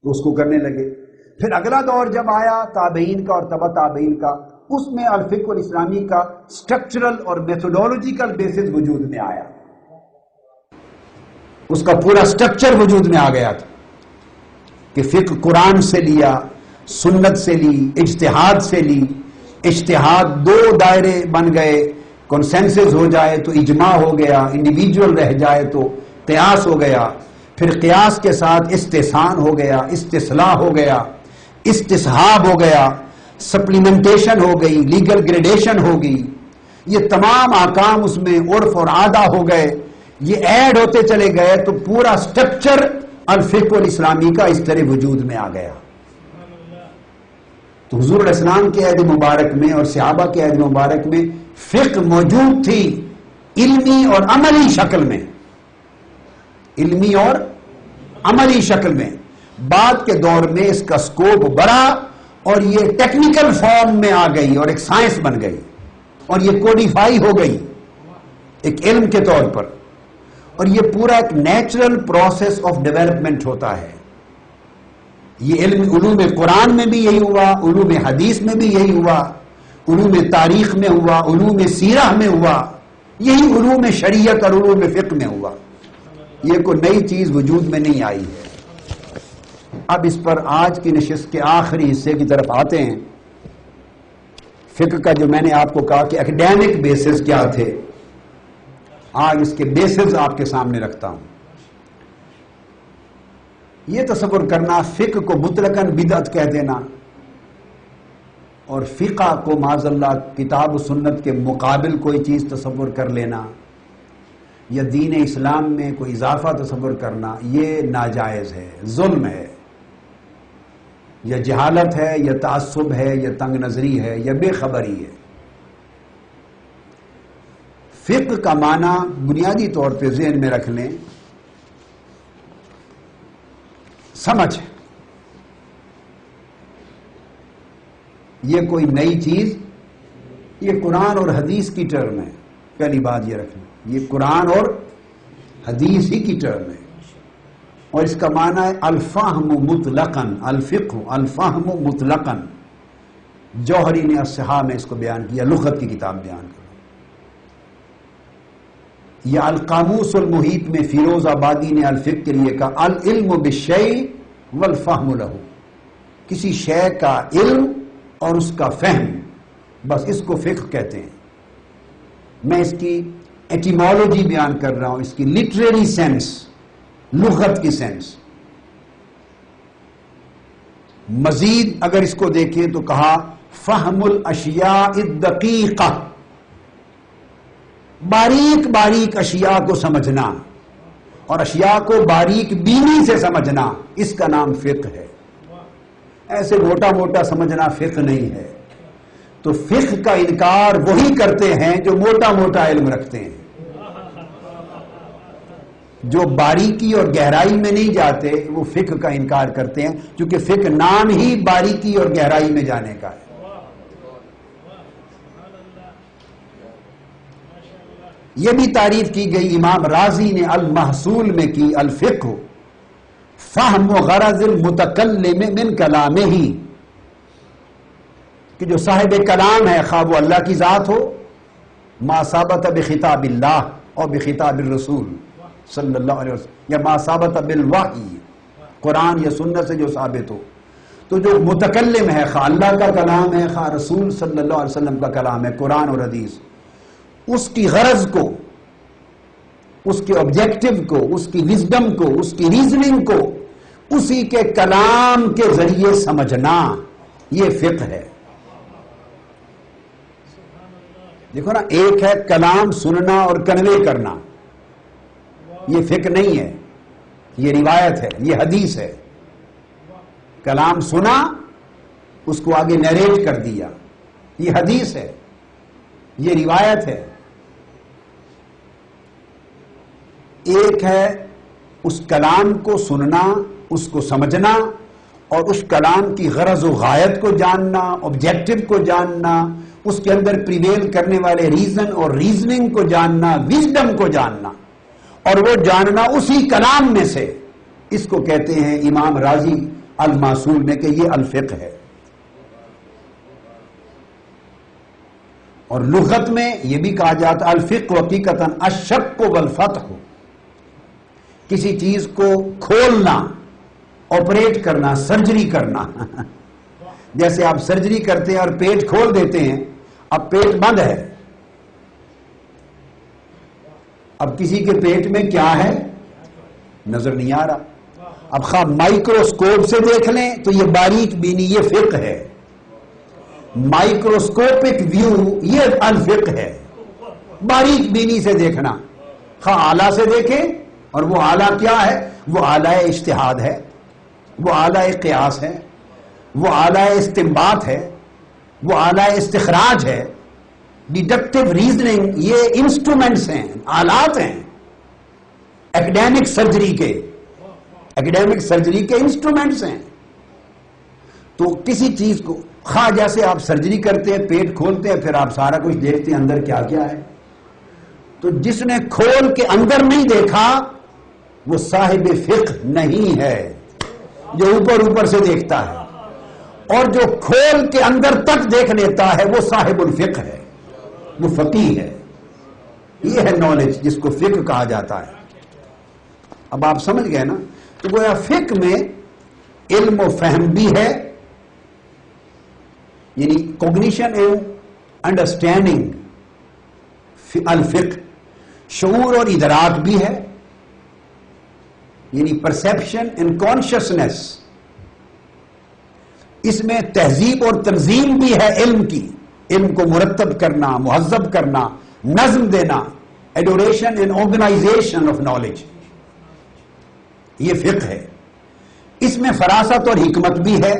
تو اس کو کرنے لگے. پھر اگلا دور جب آیا تابعین کا اور تبع تابعین کا، اس میں الفقہ الاسلامی کا سٹرکچرل اور میتھوڈولوجیکل بیسس وجود میں آیا، اس کا پورا سٹرکچر وجود میں آ گیا تھا کہ فقہ قرآن سے لیا، سنت سے لی، اجتہاد سے لی. اجتہاد دو دائرے بن گئے، کنسنسس ہو جائے تو اجماع ہو گیا، انڈیویجول رہ جائے تو قیاس ہو گیا، پھر قیاس کے ساتھ استحسان ہو گیا، استصلاح ہو گیا، استصحاب ہو گیا، سپلیمنٹیشن ہو گئی، لیگل گریڈیشن ہو گئی. یہ تمام احکام اس میں عرف اور عادہ ہو گئے، یہ ایڈ ہوتے چلے گئے تو پورا سٹرکچر الفقہ الاسلامی کا اس طرح وجود میں آ گیا. تو حضور علیہ السلام کے عہد مبارک میں اور صحابہ کے عہد مبارک میں فقہ موجود تھی، علمی اور عملی شکل میں، علمی اور عملی شکل میں. بعد کے دور میں اس کا سکوپ بڑھا اور یہ ٹیکنیکل فارم میں آ گئی اور ایک سائنس بن گئی اور یہ کوڈیفائی ہو گئی ایک علم کے طور پر. اور یہ پورا ایک نیچرل پروسیس آف ڈیولپمنٹ ہوتا ہے. یہ علم علوم قرآن میں بھی یہی ہوا، علوم حدیث میں بھی یہی ہوا، علوم تاریخ میں ہوا، علوم سیرہ میں ہوا، یہی علوم شریعت اور علوم فقہ میں ہوا. یہ کوئی نئی چیز وجود میں نہیں آئی ہے. اب اس پر آج کی نشست کے آخری حصے کی طرف آتے ہیں. فقہ کا جو میں نے آپ کو کہا کہ اکیڈیمک بیسز کیا تھے، آج اس کے بیسز آپ کے سامنے رکھتا ہوں. یہ تصور کرنا فقہ کو مطلقاً بدعت کہہ دینا اور فقہ کو معاذ اللہ کتاب و سنت کے مقابل کوئی چیز تصور کر لینا یا دین اسلام میں کوئی اضافہ تصور کرنا، یہ ناجائز ہے، ظلم ہے، یا جہالت ہے، یا تعصب ہے، یا تنگ نظری ہے، یا بے خبری ہے. فقہ کا معنی بنیادی طور پہ ذہن میں رکھ لیں، سمجھ. یہ کوئی نئی چیز، یہ قرآن اور حدیث کی ٹرم ہے. پہلی بات یہ رکھیں، یہ قرآن اور حدیث ہی کی ٹرم ہے. اور اس کا معنی ہے الفہم مطلقاً، الفقہ الفہم مطلقاً. جوہری نے الصحاح میں اس کو بیان کیا، لغت کی کتاب بیان کر. یا القاموس المحیط میں فیروز آبادی نے الفقہ کے لیے کہا العلم بالشیء والفہم لہ، کسی شے کا علم اور اس کا فہم، بس اس کو فقہ کہتے ہیں. میں اس کی ایٹیمالوجی بیان کر رہا ہوں، اس کی لٹریری سینس، لغت کی سینس. مزید اگر اس کو دیکھیں تو کہا فہم الاشیاء الدقیقہ، باریک باریک اشیاء کو سمجھنا اور اشیاء کو باریک بینی سے سمجھنا، اس کا نام فقہ ہے. ایسے موٹا موٹا سمجھنا فقہ نہیں ہے. تو فقہ کا انکار وہی کرتے ہیں جو موٹا موٹا علم رکھتے ہیں، جو باریکی اور گہرائی میں نہیں جاتے وہ فقہ کا انکار کرتے ہیں، کیونکہ فقہ نام ہی باریکی اور گہرائی میں جانے کا ہے. یہ بھی تعریف کی گئی امام رازی نے المحصول میں کی، الفقہ فہم و غرض المتکلم من کلامہ، کہ جو صاحب کلام ہے، خواہ وہ اللہ کی ذات ہو، ما ثابت بخطاب اللہ اور بخطاب الرسول صلی اللہ علیہ وسلم، یا ما ثابت بالوحی، قرآن یا سنت سے جو ثابت ہو. تو جو متکلم ہے، خواہ اللہ کا کلام ہے، خواہ رسول صلی اللہ علیہ وسلم کا کلام ہے، قرآن اور حدیث، اس کی غرض کو، اس کے آبجیکٹو کو، اس کی وزڈم کو، اس کی ریزننگ کو اسی کے کلام کے ذریعے سمجھنا، یہ فقہ ہے. دیکھو نا، ایک ہے کلام سننا اور کنوے کرنا، یہ فقہ نہیں ہے، یہ روایت ہے، یہ حدیث ہے. کلام سنا، اس کو آگے نیریٹ کر دیا، یہ حدیث ہے، یہ روایت ہے. ایک ہے اس کلام کو سننا، اس کو سمجھنا اور اس کلام کی غرض و غایت کو جاننا، آبجیکٹو کو جاننا، اس کے اندر پریویل کرنے والے ریزن اور ریزننگ کو جاننا، وزڈم کو جاننا، اور وہ جاننا اسی کلام میں سے. اس کو کہتے ہیں امام رازی الماسول میں کہ یہ الفقہ ہے. اور لغت میں یہ بھی کہا جاتا الفقہ حقیقتاً الشق والفتح، کسی چیز کو کھولنا، آپریٹ کرنا، سرجری کرنا. جیسے آپ سرجری کرتے ہیں اور پیٹ کھول دیتے ہیں، اب پیٹ بند ہے، اب کسی کے پیٹ میں کیا ہے نظر نہیں آ رہا. اب خواہ مائکروسکوپ سے دیکھ لیں تو یہ باریک بینی، یہ فقہ ہے. مائکروسکوپک ویو یہ الفقہ ہے، باریک بینی سے دیکھنا. خواہ اعلیٰ سے دیکھیں، اور وہ اعلیٰ کیا ہے؟ وہ اعلیٰ اجتہاد ہے، وہ اعلیٰ قیاس ہے، وہ اعلیٰ استنباط ہے، وہ اعلیٰ استخراج ہے. ڈیڈکٹیو ریزننگ یہ انسٹرومنٹس ہیں، آلات ہیں ایکڈیمک سرجری کے، ایکڈیمک سرجری کے انسٹرومنٹس ہیں. تو کسی چیز کو خواہ جیسے آپ سرجری کرتے ہیں، پیٹ کھولتے ہیں، پھر آپ سارا کچھ دیکھتے ہیں اندر کیا کیا ہے. تو جس نے کھول کے اندر نہیں دیکھا وہ صاحب فقہ نہیں ہے، جو اوپر اوپر سے دیکھتا ہے. اور جو کھول کے اندر تک دیکھ لیتا ہے وہ صاحب الفقہ ہے، وہ فقیہ ہے. یہ ہے نالج جس کو فقہ کہا جاتا ہے. اب آپ سمجھ گئے نا؟ تو گویا فقہ میں علم و فہم بھی ہے، یعنی کوگنیشن اینڈ انڈرسٹینڈنگ الفقہ. شعور اور ادراک بھی ہے، یعنی پرسیپشن اینڈ کانشسنس. اس میں تہذیب اور تنظیم بھی ہے علم کی، علم کو مرتب کرنا، مہذب کرنا، نظم دینا. ایڈوریشن اینڈ آرگنائزیشن آف نالج، یہ فقہ ہے. اس میں فراست اور حکمت بھی ہے،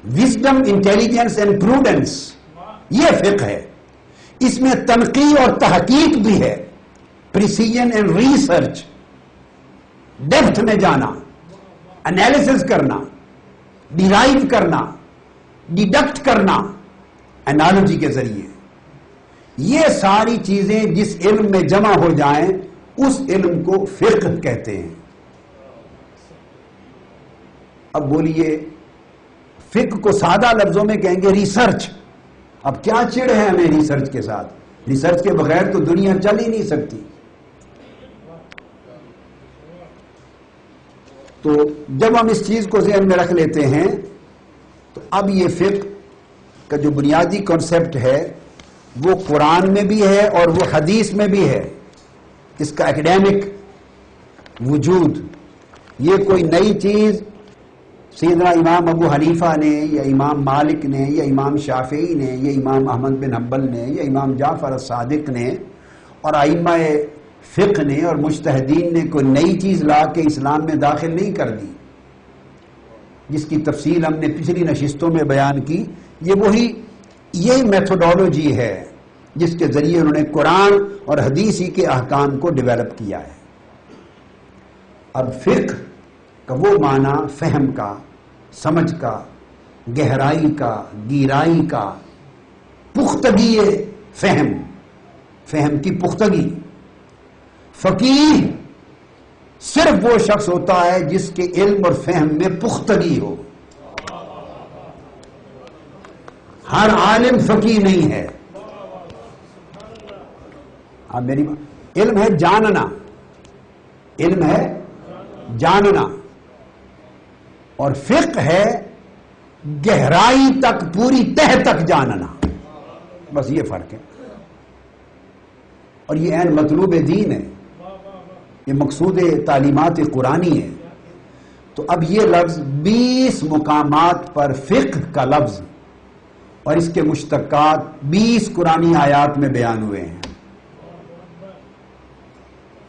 وزڈم، انٹیلیجنس اینڈ پروڈنس، یہ فقہ ہے. اس میں تنقیح اور تحقیق بھی ہے، پریسیجن اینڈ ریسرچ، ڈیپتھ میں جانا، انالیسس کرنا، ڈیرائیو کرنا، ڈیڈکٹ کرنا انالوجی کے ذریعے. یہ ساری چیزیں جس علم میں جمع ہو جائیں اس علم کو فقہ کہتے ہیں. اب بولیے فقہ کو سادہ لفظوں میں کہیں گے ریسرچ. اب کیا چڑ ہے ہمیں ریسرچ کے ساتھ؟ ریسرچ کے بغیر تو دنیا چل ہی نہیں سکتی. تو جب ہم اس چیز کو ذہن میں رکھ لیتے ہیں تو اب یہ فقہ کا جو بنیادی کانسیپٹ ہے وہ قرآن میں بھی ہے اور وہ حدیث میں بھی ہے. اس کا ایکڈیمک وجود، یہ کوئی نئی چیز سیدنا امام ابو حنیفہ نے یا امام مالک نے یا امام شافعی نے یا امام احمد بن حنبل نے یا امام جعفر الصادق نے اور ائمہ فقہ نے اور مجتہدین نے کوئی نئی چیز لا کے اسلام میں داخل نہیں کر دی، جس کی تفصیل ہم نے پچھلی نشستوں میں بیان کی. یہی میتھوڈالوجی ہے جس کے ذریعے انہوں نے قرآن اور حدیث ہی کے احکام کو ڈیولپ کیا ہے. اب فقہ کا وہ معنی فہم کا، سمجھ کا، گہرائی کا، گیرائی کا، پختگی فہم، فہم کی پختگی. فقیہ صرف وہ شخص ہوتا ہے جس کے علم اور فہم میں پختگی ہو. ہر عالم فقیہ نہیں ہے. اب میری علم ہے جاننا، علم ہے جاننا، اور فقہ ہے گہرائی تک، پوری تہ تک جاننا. بس یہ فرق ہے، اور یہ عین مطلوب دین ہے، یہ مقصود تعلیمات قرآنی ہے. تو اب یہ لفظ 20 مقامات پر فقہ کا لفظ اور اس کے مشتقات 20 قرآنی آیات میں بیان ہوئے ہیں.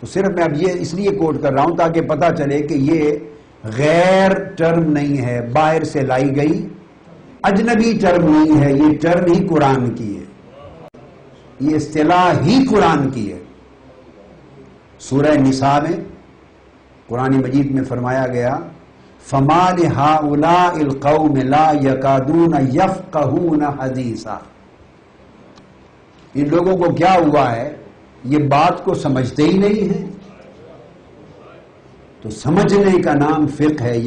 تو صرف میں اب یہ اس لیے کوٹ کر رہا ہوں تاکہ پتہ چلے کہ یہ غیر ٹرم نہیں ہے، باہر سے لائی گئی اجنبی ٹرم نہیں ہے، یہ ٹرم ہی قرآن کی ہے، یہ اصطلاح ہی قرآن کی ہے. سورہ نساء میں قرآن مجید میں فرمایا گیا فَمَا لِهَٰؤُلَاءِ الْقَوْمِ لَا يَكَادُونَ يَفْقَهُونَ حَدِيثًا. ان لوگوں کو کیا ہوا ہے؟ یہ بات کو سمجھتے ہی نہیں ہیں. تو سمجھنے کا نام فقہ ہے.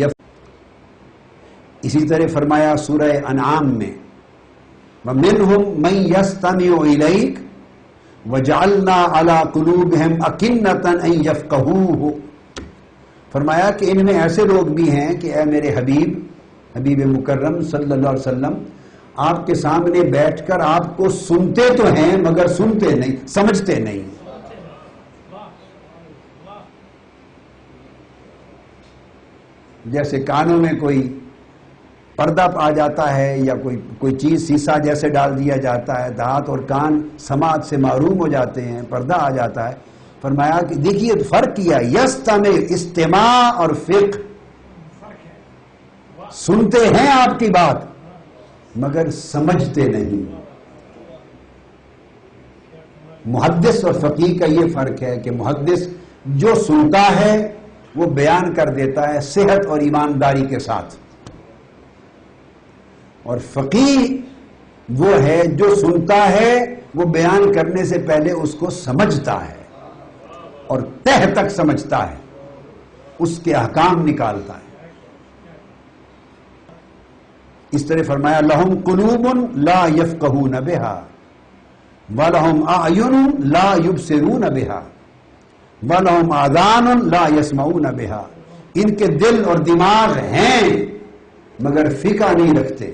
اسی طرح فرمایا سورہ انعام میں وَمِنْهُمْ مَنْ يَسْتَمِعُ إِلَيْكَ وَجَعَلْنَا عَلَىٰ قُلُوبِهِمْ أَكِنَّةً أَنْ يَفْقَهُوهُ، فرمایا کہ ان میں ایسے لوگ بھی ہیں کہ اے میرے حبیب مکرم صلی اللہ علیہ وسلم، آپ کے سامنے بیٹھ کر آپ کو سنتے تو ہیں مگر سنتے نہیں، سمجھتے نہیں۔ جیسے کانوں میں کوئی پردہ آ جاتا ہے یا کوئی چیز سیسا جیسے ڈال دیا جاتا ہے، دھات اور کان سماعت سے محروم ہو جاتے ہیں، پردہ آ جاتا ہے۔ فرمایا کہ دیکھیے فرق کیا، یستمع، استماع اور فقہ، سنتے ہیں آپ کی بات مگر سمجھتے نہیں۔ محدث اور فقیہ کا یہ فرق ہے کہ محدث جو سنتا ہے وہ بیان کر دیتا ہے صحت اور ایمانداری کے ساتھ، اور فقیہ وہ ہے جو سنتا ہے وہ بیان کرنے سے پہلے اس کو سمجھتا ہے اور تہ تک سمجھتا ہے، اس کے احکام نکالتا ہے۔ اس طرح فرمایا لہم قلوب لا یفقہون بہا ولہم اعین لا یبصرون بہا وَلَهُمْ آذَانٌ لَا يَسْمَعُونَ بِهَا، ان کے دل اور دماغ ہیں مگر فقہ نہیں رکھتے،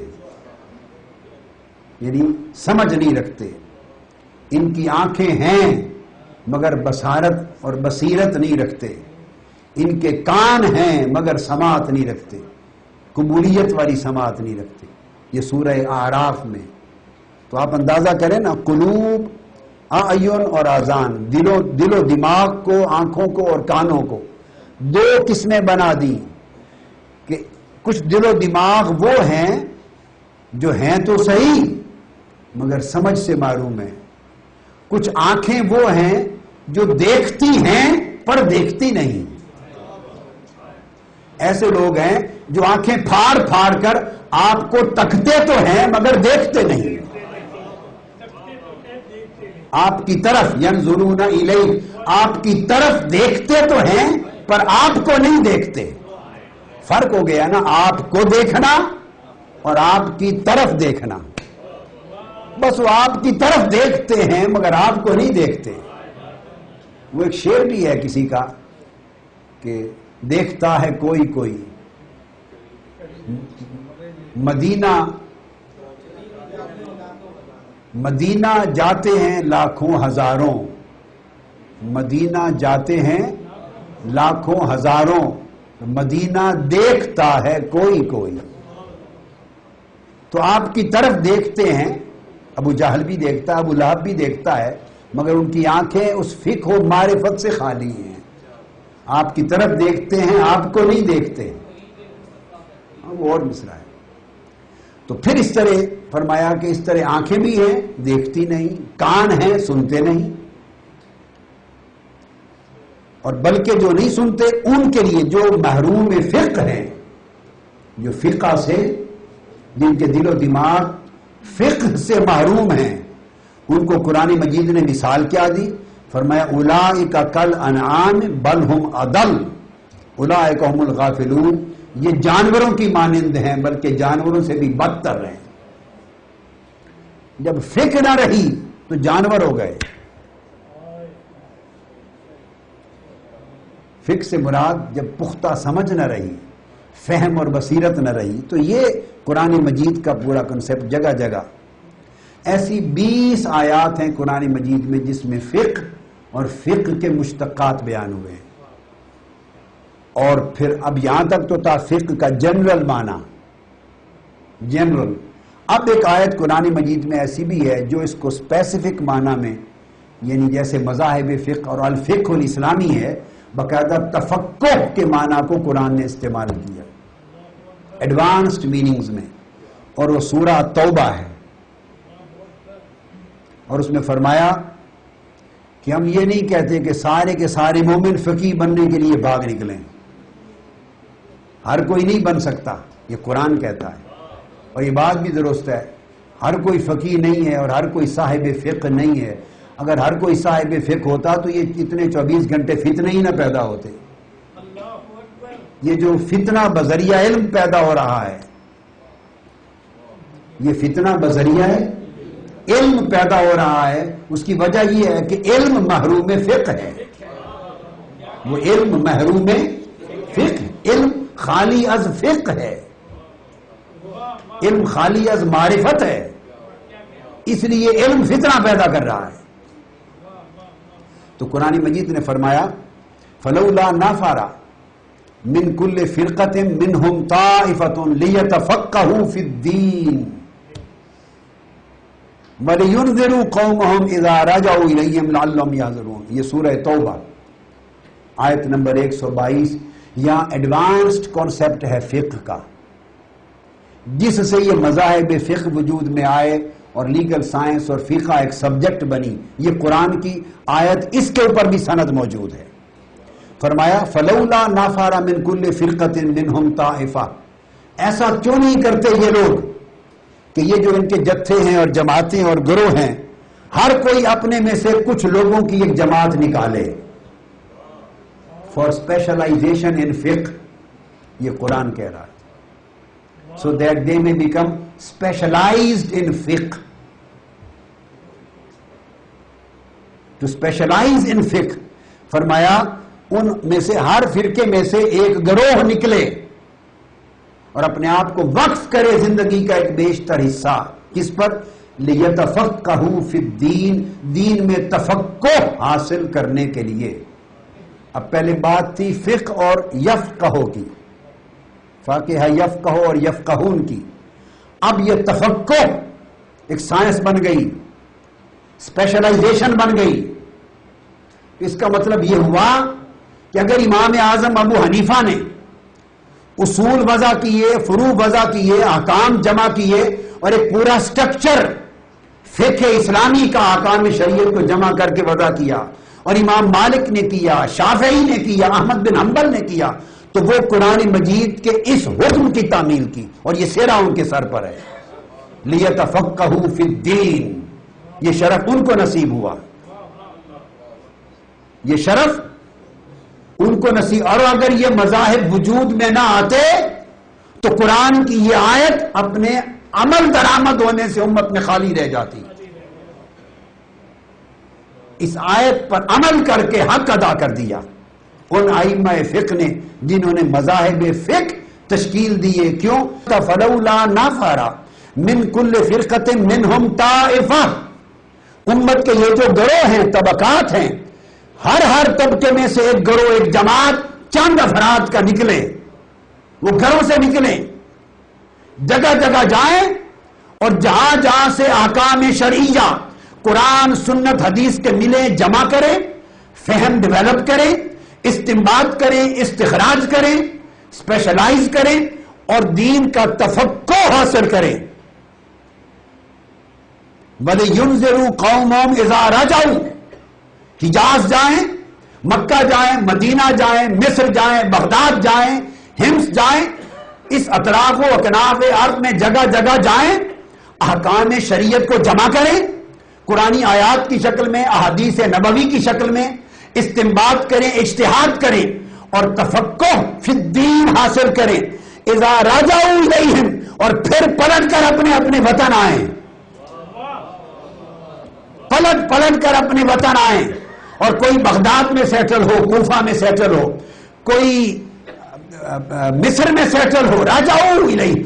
یعنی سمجھ نہیں رکھتے۔ ان کی آنکھیں ہیں مگر بصارت اور بصیرت نہیں رکھتے، ان کے کان ہیں مگر سماعت نہیں رکھتے، قبولیت والی سماعت نہیں رکھتے۔ یہ سورہ اعراف میں، تو آپ اندازہ کریں نا، قلوب، اعین اور آذان، دل و دماغ کو، آنکھوں کو اور کانوں کو دو قسمیں بنا دی کہ کچھ دل و دماغ وہ ہیں جو ہیں تو صحیح مگر سمجھ سے محروم ہیں، کچھ آنکھیں وہ ہیں جو دیکھتی ہیں پر دیکھتی نہیں۔ ایسے لوگ ہیں جو آنکھیں پھاڑ پھاڑ کر آپ کو تکتے تو ہیں مگر دیکھتے نہیں، آپ کی طرف ینظرون الیک، آپ کی طرف دیکھتے تو ہیں پر آپ کو نہیں دیکھتے۔ فرق ہو گیا نا، آپ کو دیکھنا اور آپ کی طرف دیکھنا، بس وہ آپ کی طرف دیکھتے ہیں مگر آپ کو نہیں دیکھتے۔ وہ ایک شعر بھی ہے کسی کا کہ دیکھتا ہے کوئی کوئی مدینہ جاتے ہیں لاکھوں ہزاروں، مدینہ جاتے ہیں لاکھوں ہزاروں، مدینہ دیکھتا ہے کوئی کوئی۔ تو آپ کی طرف دیکھتے ہیں، ابو جہل بھی دیکھتا ہے، ابو لہب بھی دیکھتا ہے مگر ان کی آنکھیں اس فقہ و معرفت سے خالی ہیں۔ آپ کی طرف دیکھتے ہیں، آپ کو نہیں دیکھتے۔ وہ اور مصرع ہے۔ تو پھر اس طرح فرمایا کہ اس طرح آنکھیں بھی ہیں، دیکھتی نہیں، کان ہیں، سنتے نہیں، اور بلکہ جو نہیں سنتے ان کے لیے جو محروم فقہ ہیں، جو فقہ سے، جن کے دل و دماغ فقہ سے محروم ہیں، ان کو قرآن مجید نے مثال کیا دی؟ فرمایا اولئک کالانعام بل ہم اضل اولئک هم الغافلون، یہ جانوروں کی مانند ہیں بلکہ جانوروں سے بھی بدتر ہیں۔ جب فقہ نہ رہی تو جانور ہو گئے۔ فقہ سے مراد جب پختہ سمجھ نہ رہی، فہم اور بصیرت نہ رہی، تو یہ قرآن مجید کا پورا کنسپٹ جگہ جگہ ایسی 20 آیات ہیں قرآن مجید میں جس میں فقہ اور فقہ کے مشتقات بیان ہوئے ہیں، اور پھر اب یہاں تک تو تھا فقہ کا جنرل معنی، جنرل۔ اب ایک آیت قرآن مجید میں ایسی بھی ہے جو اس کو اسپیسیفک معنی میں، یعنی جیسے مذاہب فقہ اور الفقہ الاسلامی ہے، باقاعدہ تفقہ کے معنی کو قرآن نے استعمال کیا ایڈوانسڈ میننگز میں، اور وہ سورہ توبہ ہے، اور اس میں فرمایا کہ ہم یہ نہیں کہتے کہ سارے کے سارے مومن فقیہ بننے کے لیے بھاگ نکلیں، ہر کوئی نہیں بن سکتا، یہ قرآن کہتا ہے، اور یہ بات بھی درست ہے، ہر کوئی فقیہ نہیں ہے اور ہر کوئی صاحب فقہ نہیں ہے۔ اگر ہر کوئی صاحب فقہ ہوتا تو یہ اتنے 24 گھنٹے فتنے ہی نہ پیدا ہوتے۔ یہ جو فتنہ بذریعہ علم پیدا ہو رہا ہے، یہ فتنہ بذریعہ ہے علم پیدا ہو رہا ہے. اس کی وجہ یہ ہے کہ علم محروم فقہ ہے. وہ علم محروم فقہ، علم خالی از فقہ ہے، علم خالی از معرفت ہے. اس لیے علم فتنہ پیدا کر رہا ہے. تو قرآن مجید نے فرمایا فلولا نفر من کل فرقۃ منہم طائفۃ لیتفقہوا فی الدین وَلِيُنذِرُوا قَوْمَهُمْ إِذَا رَجَعُوا إِلَيْهِمْ لَعَلَّهُمْ يَحْذَرُونَ. یہ سورہ توبہ آیت نمبر 122. یہاں ایڈوانسڈ کانسیپٹ ہے فقہ کا، جس سے یہ مذاہب فقہ وجود میں آئے اور لیگل سائنس اور فقہ ایک سبجیکٹ بنی. یہ قرآن کی آیت، اس کے اوپر بھی سند موجود ہے. فرمایا فَلَوْلَا نَفَرَ مِن كُلِّ فِرْقَةٍ مِّنْهُمْ طَائِفَةٌ. ایسا کیوں نہیں کرتے یہ لوگ کہ یہ جو ان کے جتھے ہیں اور جماعتیں اور گروہ ہیں، ہر کوئی اپنے میں سے کچھ لوگوں کی ایک جماعت نکالے فار اسپیشلائزیشن ان فقہ. یہ قرآن کہہ رہا ہے سو دیٹ دے میں بیکم اسپیشلائزڈ ان فقہ. ٹو اسپیشلائز ان فقہ. فرمایا ان میں سے ہر فرقے میں سے ایک گروہ نکلے اور اپنے آپ کو وقف کرے زندگی کا ایک بیشتر حصہ کس پر؟ لیتفقہوا فی الدین، دین میں تفقہ حاصل کرنے کے لیے. اب پہلے بات تھی فقہ اور یفقہو کی، فاقہ یفقہ اور یفقہون کی. اب یہ تفقہ ایک سائنس بن گئی، اسپیشلائزیشن بن گئی. اس کا مطلب یہ ہوا کہ اگر امام اعظم ابو حنیفہ نے اصول وضع کیے، فروع وضع کیے، احکام جمع کیے اور ایک پورا سٹرکچر فقہ اسلامی کا احکام شریعت کو جمع کر کے وضع کیا، اور امام مالک نے کیا، شافعی نے کیا، احمد بن حنبل نے کیا، تو وہ قرآن مجید کے اس حکم کی تعمیل کی اور یہ سیرا ان کے سر پر ہے. لیتفقہوا فی الدین. یہ شرف ان کو نصیب ہوا، یہ شرف ان کو نصیب. اور اگر یہ مذاہب وجود میں نہ آتے تو قرآن کی یہ آیت اپنے عمل درآمد ہونے سے امت میں خالی رہ جاتی. اس آیت پر عمل کر کے حق ادا کر دیا ان ائمہ فقہ نے جنہوں نے مذاہب فقہ تشکیل دیے. کیوں؟ فلولا نفر من کل فرقۃ منہم طائفہ. امت کے یہ جو گروہ ہیں، طبقات ہیں، ہر طبقے میں سے ایک گروہ، ایک جماعت، چند افراد کا نکلے. وہ گھروں سے نکلیں، جگہ جگہ جائیں اور جہاں جہاں سے احکام شرعیہ قرآن سنت حدیث کے ملے جمع کریں، فہم ڈیولپ کریں، استنباط کریں، استخراج کریں، اسپیشلائز کریں اور دین کا تفقہ حاصل کریں. وَلِيُنذِرُوا قَوْمَهُمْ إِذَا رَجَعُوا. حجاز جائیں، مکہ جائیں، مدینہ جائیں، مصر جائیں، بغداد جائیں، ہمس جائیں، اس اطراف و اکناف ارض میں جگہ جگہ جائیں، احکام شریعت کو جمع کریں، قرآنی آیات کی شکل میں، احادیث نبوی کی شکل میں استنباط کریں، اجتہاد کریں اور تفقہ فی الدین حاصل کریں. اذا رجعوا الیہم. اور پھر پلٹ کر اپنے اپنے وطن آئیں، پلٹ کر اپنے وطن آئیں. اور کوئی بغداد میں سیٹل ہو، کوفہ میں سیٹل ہو، کوئی مصر میں سیٹل ہو، راجعوا الیہ.